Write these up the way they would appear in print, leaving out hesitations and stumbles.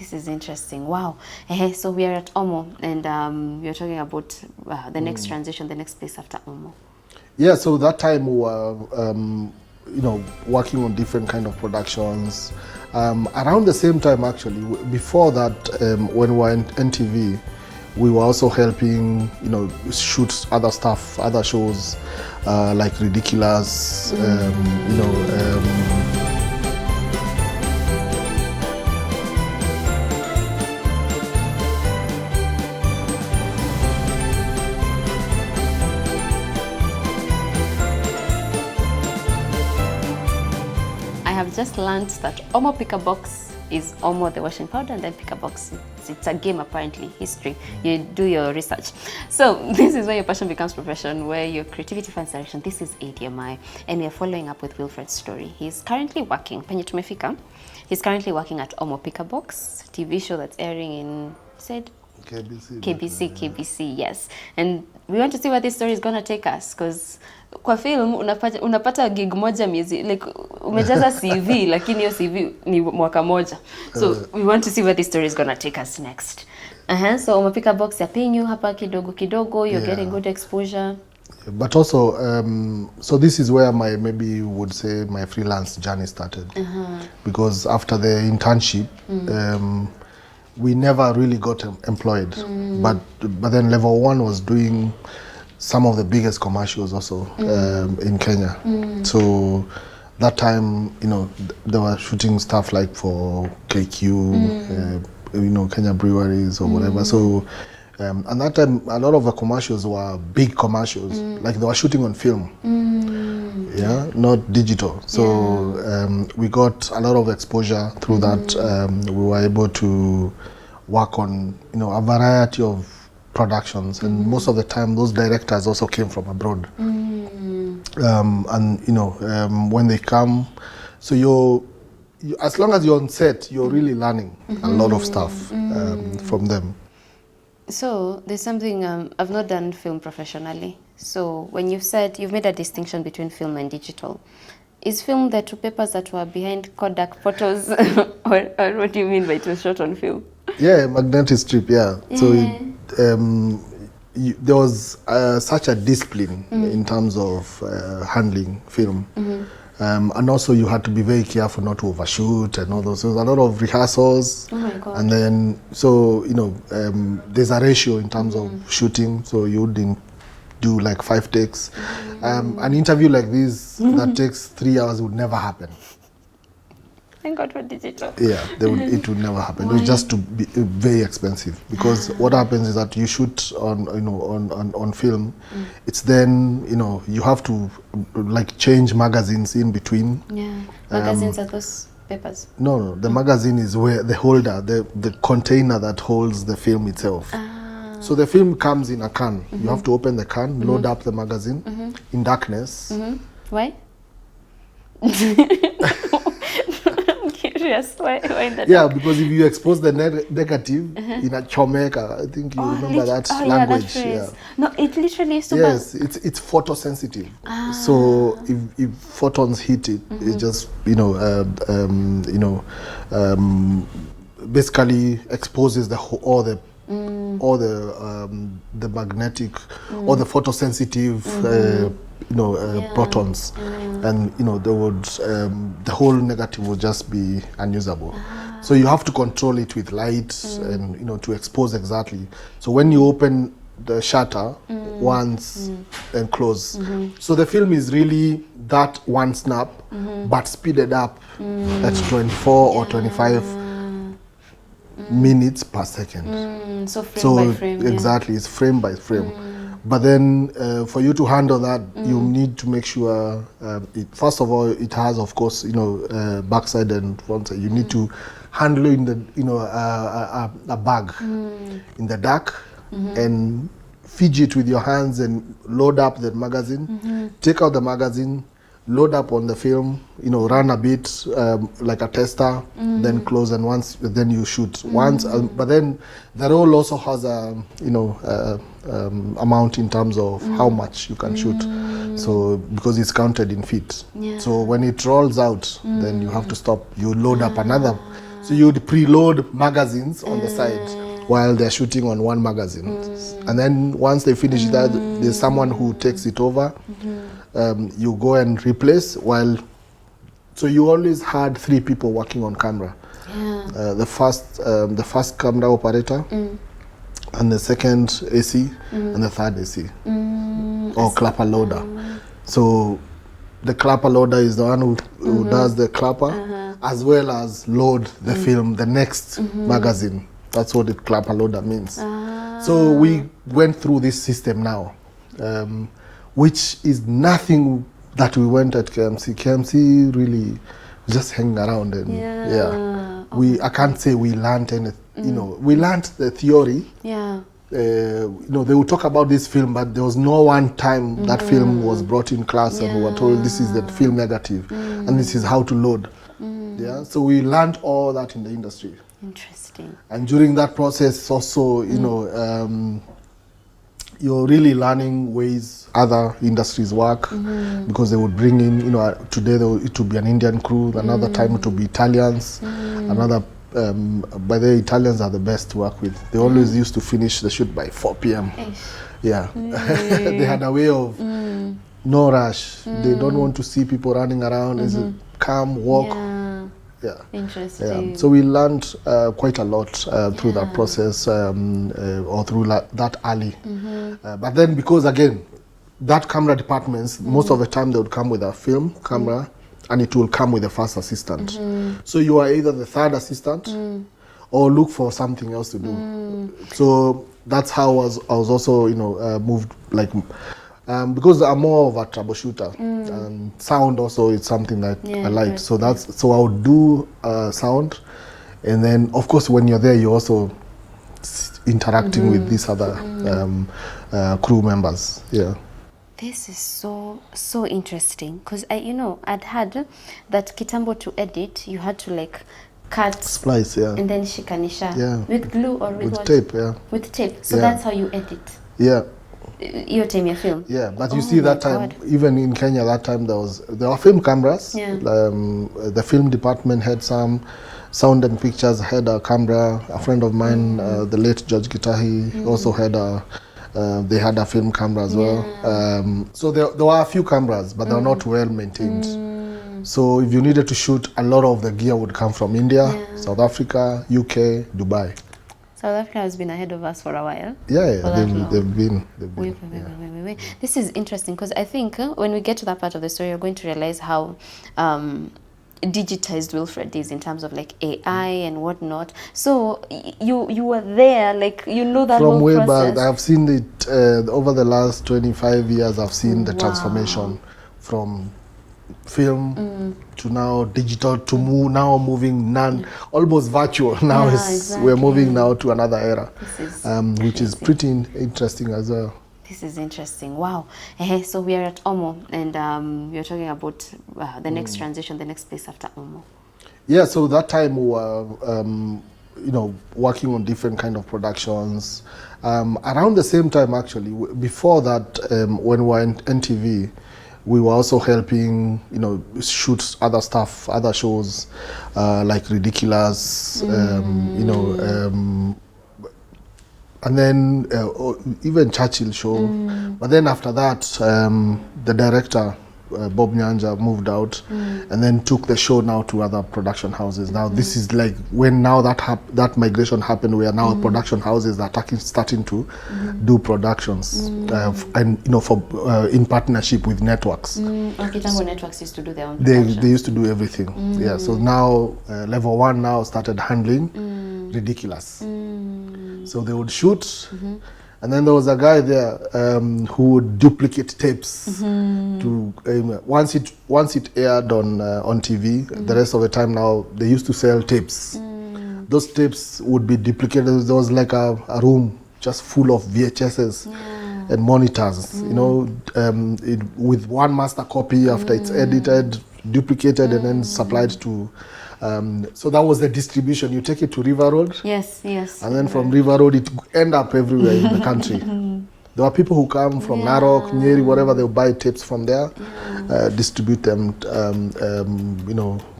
This is interesting. Wow. So we are at Omo, and we are talking about the next transition, the next place after Omo. Yeah, so that time we were, working on different kind of productions. Around the same time, actually, before that, when we were in NTV, we were also helping, shoot other stuff, other shows, like Ridiculous, I have just learned that Omo Pick box is Omo the washing powder, and then Pick box, it's a game apparently, history. You do your research. So this is where your passion becomes profession, where your creativity finds direction. This is ADMI, and we are following up with Wilfred's story. He's currently working, penye tumefika, he's currently working at Omo Pick box, TV show that's airing in, said? KBC, yes. And we want to see where this story is going to take us, because kwa film unapata gig moja miezi, like umejaza CV lakini hiyo CV ni mwaka moja. So we want to see where this story is going to take us next. So umepika box ya penyu hapa kidogo kidogo, you're getting good exposure. But also, so this is where maybe would say my freelance journey started. Because after the internship, we never really got employed. But then Level One was doing some of the biggest commercials also in Kenya. So that time, they were shooting stuff like for KQ, Kenya breweries or whatever. So, and that time, a lot of the commercials were big commercials, like they were shooting on film, not digital. So we got a lot of exposure through that. We were able to work on, a variety of productions, and most of the time those directors also came from abroad. When they come, so you as long as you're on set, you're really learning a lot of stuff from them. So there's something, I've not done film professionally. So when you've said you've made a distinction between film and digital, is film the two papers that were behind Kodak photos, or what do you mean by it was shot on film? Yeah, magnetic strip. Yeah. So there was such a discipline in terms of handling film, and also you had to be very careful not to overshoot and all those. So a lot of rehearsals. Oh my God. And then there's a ratio in terms of shooting. So you didn't do like 5 takes. An interview like this that takes 3 hours would never happen. Thank God for digital. Yeah, it would never happen. It was just to be very expensive, because what happens is that you shoot on film. It's then you have to like change magazines in between. Yeah, magazines are those papers. No, the magazine is where the holder, the container that holds the film itself. So the film comes in a can. You have to open the can, load up the magazine in darkness. Why? Yes, why in the dark? Because if you expose the negative in a chomeka, I think you remember that language. Yeah. No, it literally is yes, it's photosensitive. So if photons hit it, it just basically exposes all the magnetic or the photosensitive protons, and the whole negative would just be unusable. So you have to control it with light and to expose exactly. So when you open the shutter once and close, so the film is really that one snap but speeded up at 24 or 25 minutes per second. So frame by frame. Exactly, it's frame by frame. But then for you to handle that, you need to make sure, first of all, it has, of course, backside and front side. You need to handle it in the, a bag in the dark and fidget with your hands and load up the magazine, take out the magazine, load up on the film, run a bit like a tester, then close, and then you shoot once. But then the roll also has a amount in terms of how much you can shoot. So because it's counted in feet. So when it rolls out, then you have to stop. You load up another So you'd preload magazines on the side while they're shooting on one magazine. And then once they finish that, there's someone who takes it over. You go and replace while... So you always had 3 people working on camera. The first camera operator, and the second AC, and the third AC, or clapper loader. So the clapper loader is the one who does the clapper, as well as load the film, the next magazine. That's what the clapper loader means. So we went through this system now, which is nothing that we went at KMC. KMC really just hanging around, and I can't say we learned anything. You know, we learned the theory. You know, they would talk about this film, but there was no one time that film was brought in class and we were told this is the film negative and this is how to load. So we learned all that in the industry. Interesting. And during that process also, you know, you're really learning ways other industries work, because they would bring in, you know, today it would be an Indian crew, another time it would be Italians, another by the way, Italians are the best to work with. They always used to finish the shoot by 4 p.m. Yeah. They had a way of no rush. They don't want to see people running around. Is it calm, walk? Interesting. Yeah. So we learned quite a lot through that process, or through that alley. But then, because again, that camera departments, most of the time they would come with a film camera, and it will come with a first assistant. So you are either the third assistant or look for something else to do. So that's how I was also, you know, moved, like, because I'm more of a troubleshooter, and sound also is something that I like. So so I would do sound, and then of course when you're there, you're also interacting with these other crew members. This is so interesting, because I'd heard that kitambo, to edit you had to like cut, splice, and then shikanisha with glue or with what? Tape, with tape. So that's how you edit. Your time, your film. But you see, that time, even in Kenya, that time there were film cameras. The film department had some. Sound and Pictures had a camera. A friend of mine, the late George Gitahi, also had they had a film camera as well. So there were a few cameras, but they were not well maintained. So if you needed to shoot, a lot of the gear would come from India, South Africa, UK, Dubai. South Africa has been ahead of us for a while. They've been. Wait. This is interesting, because I think when we get to that part of the story, you're going to realize how digitized Wilfred is in terms of like AI and whatnot. So you were there, like, you know, that from whole way process. back. I've seen it over the last 25 years. I've seen the transformation from film to now digital, to moving almost virtual. Now we're moving now to another era, which is pretty interesting as well. This is interesting. Wow. So we are at Omo, and you're talking about the next transition, the next place after Omo. So that time we were, working on different kind of productions. Around the same time, actually, before that, when we were in NTV, we were also helping, shoot other stuff, other shows, like Ridiculous, and then even Churchill show. But then after that, the director, Bob Nyanja, moved out and then took the show now to other production houses. Now this is like when now that migration happened, we are now production houses that are starting to do productions, and for in partnership with networks. Kitambo networks used to do their own production. They used to do everything. So now Level One now started handling Ridiculous. So they would shoot, and then there was a guy there who would duplicate tapes to once it aired on TV. The rest of the time now they used to sell tapes. Those tapes would be duplicated. There was like a room just full of VHSs and monitors. With one master copy after it's edited, duplicated, and then supplied to. So that was the distribution. You take it to River Road. Yes. And then from River Road, it end up everywhere in the country. There are people who come from Narok, Nyeri, whatever. They'll buy tapes from there, distribute them,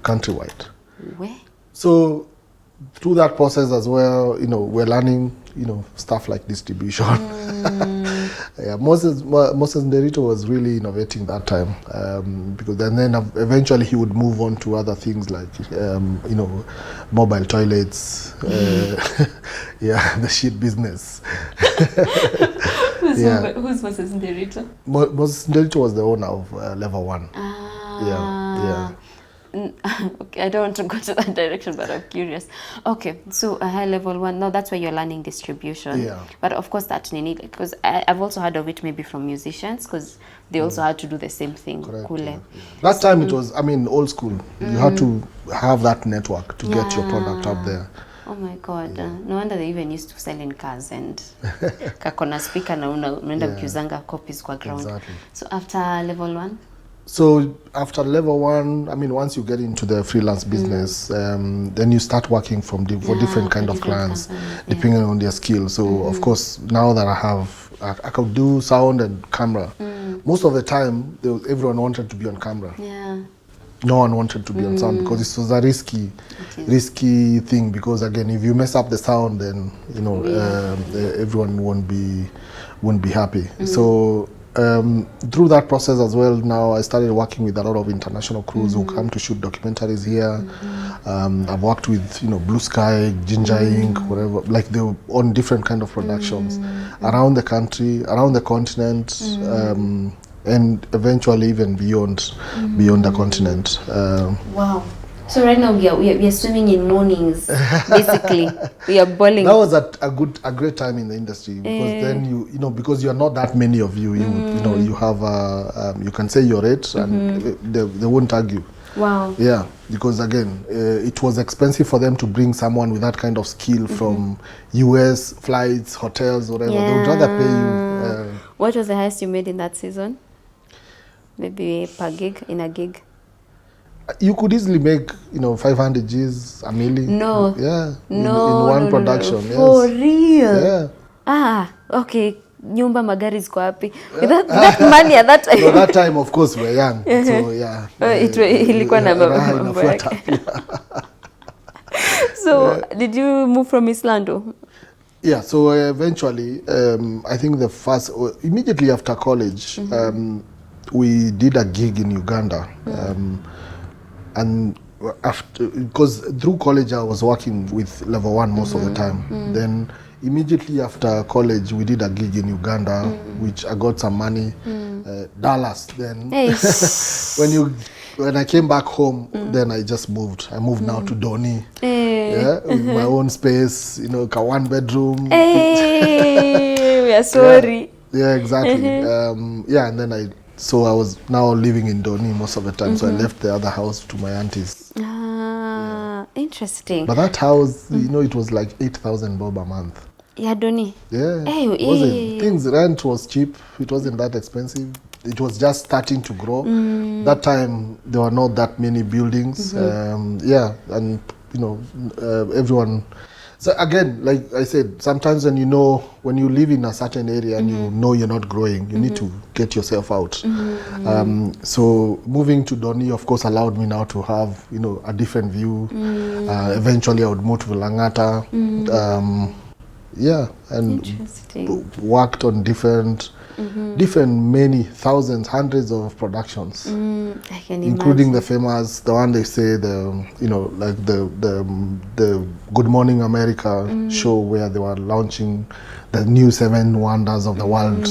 countrywide. Where? So through that process as well, we're learning, stuff like distribution. Yeah, Moses Nderito was really innovating that time, because then eventually he would move on to other things like, mobile toilets, yeah, the shit business. Who's Moses Nderito? Moses Nderito was the owner of Level One. Yeah. Okay, I don't want to go to that direction, but I'm curious. Okay, so a high level one. Now that's where you're learning distribution. Yeah. But of course, that's unique because I've also heard of it maybe from musicians because they also had to do the same thing. Correct, Cool. yeah. That time it was, old school. You had to have that network to get your product up there. Oh my God! No wonder they even used to sell in cars and kakona speaker na unaenda ukiuzanga copies kwa ground. Exactly. So after level one. So after Level One, once you get into the freelance business, then you start working for different kind of clients, depending on their skill. So of course, now that I could do sound and camera. Most of the time, everyone wanted to be on camera. Yeah. No one wanted to be on sound because it was a risky thing. Because again, if you mess up the sound, then everyone won't be happy. So. Through that process as well, now I started working with a lot of international crews who come to shoot documentaries here. I've worked with Blue Sky, Ginger Ink, whatever. Like they were on different kind of productions around the country, around the continent, and eventually even beyond the continent. Wow. So right now we are swimming in mornings, basically. We are boiling. That was a great time in the industry because then because you are not that many of you. You have you can say your rate and they won't argue. Wow. Yeah, because again, it was expensive for them to bring someone with that kind of skill from US flights, hotels, whatever. They would rather pay you. What was the highest you made in that season? Maybe per gig, in a gig. You could easily make 500 G's, a million. No. Yeah. In one production. No. For yes. real. Yeah. Okay. Nyumba magari ziko wapi? That money at that time. No, that time of course we're young. So yeah. Ilikuwa na mambo yake. So did you move from Islando? Yeah, so eventually I think immediately after college we did a gig in Uganda. And after, because through college I was working with Level One most of the time. Then immediately after college we did a gig in Uganda, which I got some money. Dallas. Then when I came back home, then I just moved. I moved now to Doni. Yeah, with my own space. A 1 bedroom. We are sorry. Yeah, exactly. And then So I was now living in Doni most of the time, so I left the other house to my aunties. Interesting. But that house, it was like 8,000 bob a month. Yeah, Doni. Yeah. Things, rent was cheap. It wasn't that expensive. It was just starting to grow. That time, there were not that many buildings. And, everyone... So again, like I said, sometimes when you live in a certain area and you're not growing, you need to get yourself out. So moving to Doni, of course, allowed me now to have, a different view. Eventually, I would move to Langata. And worked on different many thousands, hundreds of productions, I can including imagine. the famous, the one they say like the Good Morning America show where they were launching the new 7 wonders of the world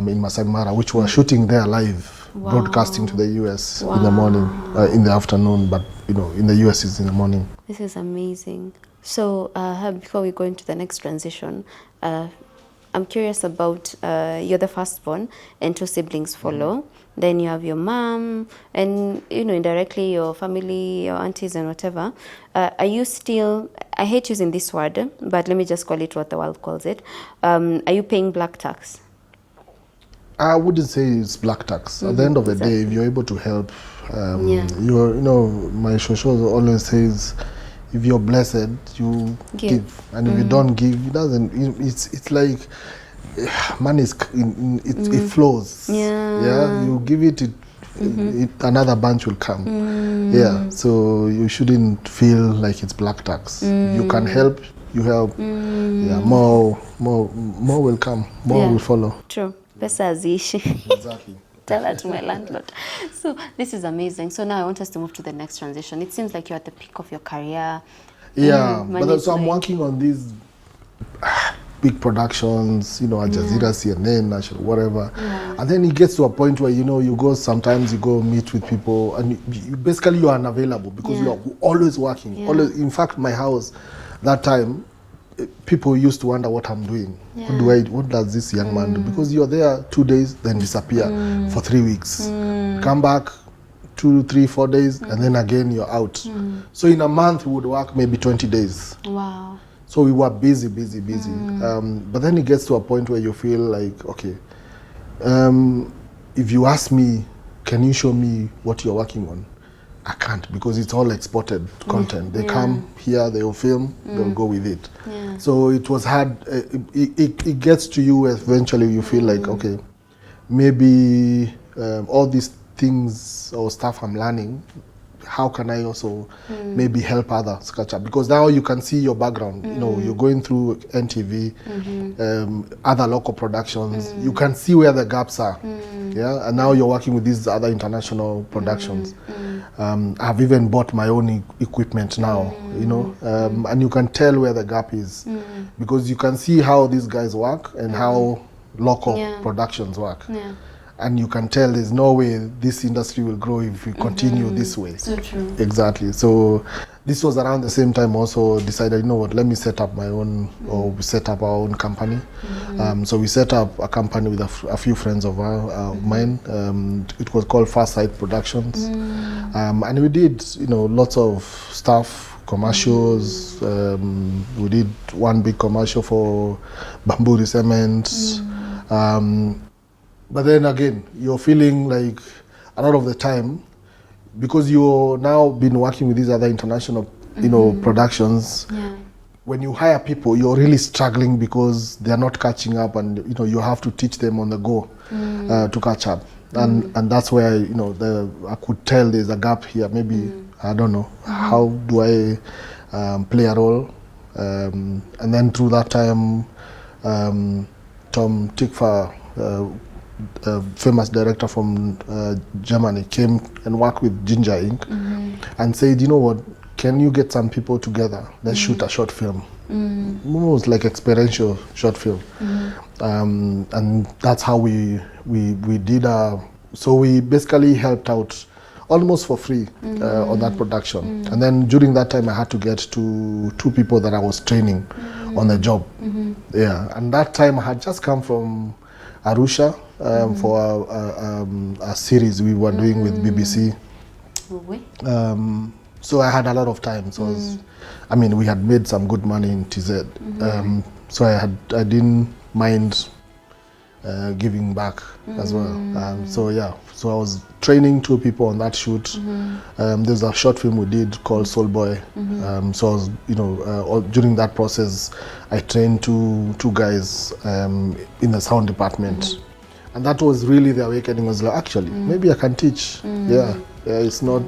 in Masai Mara, which were shooting there live, broadcasting to the US in the morning, in the afternoon, but in the US it's in the morning. This is amazing. So before we go into the next transition, I'm curious about, you're the firstborn and 2 siblings follow. Then you have your mom and, indirectly your family, your aunties and whatever. Are you still, I hate using this word, but let me just call it what the world calls it. Are you paying black tax? I wouldn't say it's black tax. At the end of the day, if you're able to help, my shosho always says, if you're blessed, you give. And if you don't give, it doesn't. It's like money it flows. Yeah. You give it, another bunch will come. Yeah, so you shouldn't feel like it's black tax. You can help, you help. Yeah, more will come, more will follow. True. Pesa haziishi. Exactly. Tell that to my landlord. So this is amazing. So now I want us to move to the next transition. It seems like you're at the peak of your career. Yeah, but so I'm working on these big productions, you know, Al Jazeera, CNN, National, whatever. And then it gets to a point where, you know, sometimes you go meet with people and basically you are unavailable because you're always working. Always. In fact, my house, that time, people used to wonder what I'm doing. What does this young man do? Because you're there 2 days, then disappear for 3 weeks. Come back 2, 3, 4 days, and then again you're out. So in a month we would work maybe 20 days. Wow. So we were busy. But then it gets to a point where you feel like, okay, if you ask me, can you show me what you're working on? I can't, because it's all exported content. They come here, they'll film, they'll go with it. So it was hard. It gets to you eventually. You feel like, okay, maybe all these things or stuff I'm learning, how can I also maybe help others catch up? Because now you can see your background. You know, you're going through NTV, other local productions. You can see where the gaps are. Yeah, and now you're working with these other international productions. I've even bought my own equipment now. You know, and you can tell where the gap is because you can see how these guys work and how local productions work. And you can tell there's no way this industry will grow if we continue this way. So true. Exactly. So this was around the same time also decided, you know what, let me set up my own, or we set up our own company. So we set up a company with a few friends of mine. It was called Far Sight Productions. And we did, you know, lots of stuff, commercials. We did one big commercial for Bamboo Cement. But then again, you're feeling like a lot of the time, because you're now been working with these other international, you know, productions. When you hire people, you're really struggling because they're not catching up, and you know you have to teach them on the go to catch up. And that's where, you know, I could tell there's a gap here. Maybe I don't know how do I play a role. And then through that time, Tom Tikva, a famous director from Germany, came and worked with Ginger Inc. And said, you know what, can you get some people together? Let's shoot a short film. Almost like experiential short film. And that's how we did so we basically helped out almost for free on that production. And then during that time I had to get to 2 people that I was training on the job. Yeah, and that time I had just come from Arusha for a series we were doing with BBC. So I had a lot of time. So I mean, we had made some good money in TZ. So I didn't mind giving back as well. So yeah, so I was training 2 people on that shoot. There's a short film we did called Soul Boy. So I was, you know, during that process, I trained two guys in the sound department. And that was really the awakening. Was like, actually, maybe I can teach. Yeah, it's not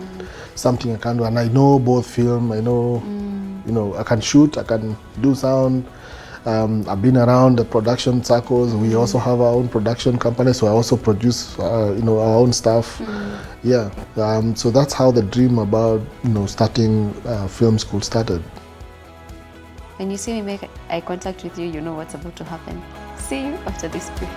something I can do. And I know both film, I know, you know, I can shoot, I can do sound. I've been around the production circles. We also have our own production company, so I also produce, you know, our own stuff. Yeah, so that's how the dream about, you know, starting film school started. When you see me make eye contact with you, you know what's about to happen. See you after this break.